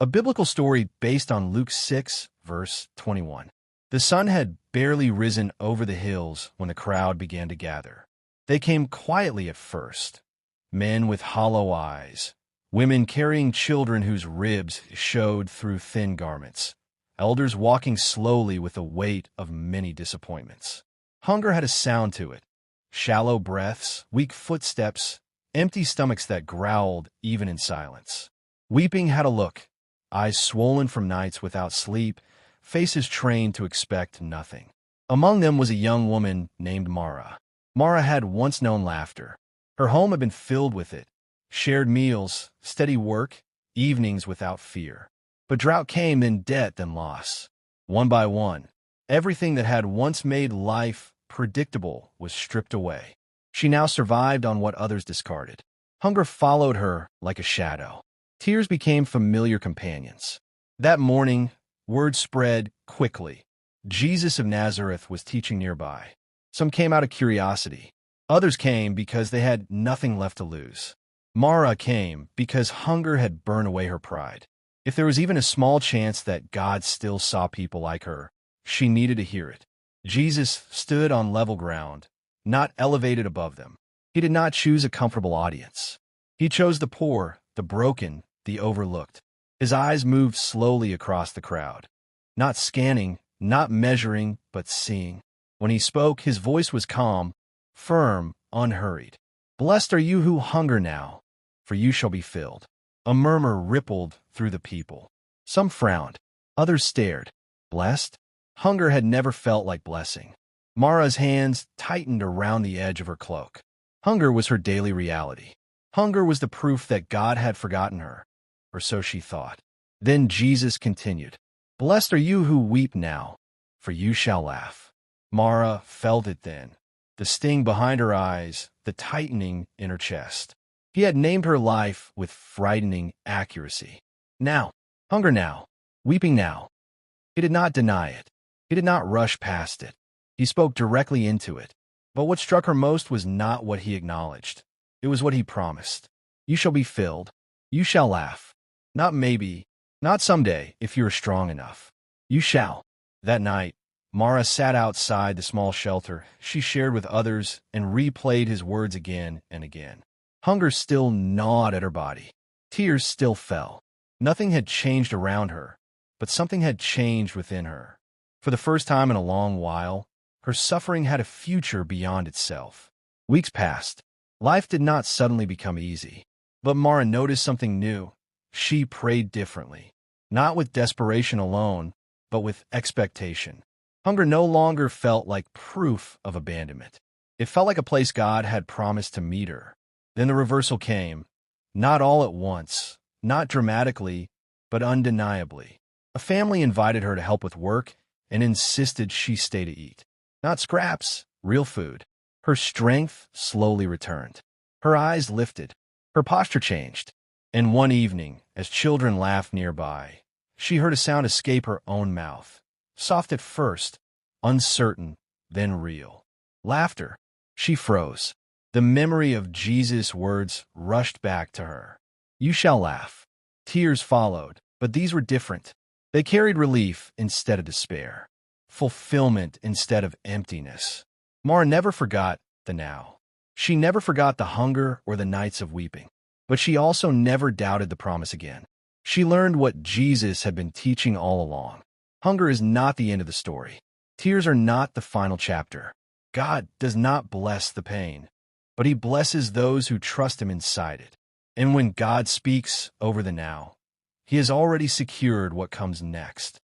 A biblical story based on Luke 6, verse 21. The sun had barely risen over the hills when the crowd began to gather. They came quietly at first, men with hollow eyes, women carrying children whose ribs showed through thin garments, elders walking slowly with the weight of many disappointments. Hunger had a sound to it, shallow breaths, weak footsteps, empty stomachs that growled even in silence. Weeping had a look, eyes swollen from nights without sleep, faces trained to expect nothing. Among them was a young woman named Mara. Mara had once known laughter. Her home had been filled with it, shared meals, steady work, evenings without fear. But drought came, then debt, then loss. One by one, everything that had once made life predictable was stripped away. She now survived on what others discarded. Hunger followed her like a shadow. Tears became familiar companions. That morning, word spread quickly. Jesus of Nazareth was teaching nearby. Some came out of curiosity. Others came because they had nothing left to lose. Mara came because hunger had burned away her pride. If there was even a small chance that God still saw people like her, she needed to hear it. Jesus stood on level ground, not elevated above them. He did not choose a comfortable audience. He chose the poor, the broken, the overlooked. His eyes moved slowly across the crowd, not scanning, not measuring, but seeing. When he spoke, his voice was calm, firm, unhurried. "Blessed are you who hunger now, for you shall be filled." A murmur rippled through the people. Some frowned, others stared. Blessed? Hunger had never felt like blessing. Mara's hands tightened around the edge of her cloak. Hunger was her daily reality. Hunger was the proof that God had forgotten her, or so she thought. Then Jesus continued, "Blessed are you who weep now, for you shall laugh." Mara felt it then, the sting behind her eyes, the tightening in her chest. He had named her life with frightening accuracy. Now, hunger now, weeping now. He did not deny it. He did not rush past it. He spoke directly into it. But what struck her most was not what he acknowledged. It was what he promised. You shall be filled. You shall laugh. Not maybe, not someday, if you are strong enough. You shall. That night, Mara sat outside the small shelter she shared with others and replayed his words again and again. Hunger still gnawed at her body. Tears still fell. Nothing had changed around her, but something had changed within her. For the first time in a long while, her suffering had a future beyond itself. Weeks passed. Life did not suddenly become easy. But Mara noticed something new. She prayed differently. Not with desperation alone, but with expectation. Hunger no longer felt like proof of abandonment. It felt like a place God had promised to meet her. Then the reversal came, not all at once, not dramatically, but undeniably. A family invited her to help with work and insisted she stay to eat. Not scraps, real food. Her strength slowly returned. Her eyes lifted. Her posture changed. And one evening, as children laughed nearby, she heard a sound escape her own mouth. Soft at first, uncertain, then real. Laughter. She froze. The memory of Jesus' words rushed back to her. You shall laugh. Tears followed, but these were different. They carried relief instead of despair, fulfillment instead of emptiness. Mara never forgot the now. She never forgot the hunger or the nights of weeping. But she also never doubted the promise again. She learned what Jesus had been teaching all along. Hunger is not the end of the story. Tears are not the final chapter. God does not bless the pain, but he blesses those who trust him inside it. And when God speaks over the now, he has already secured what comes next.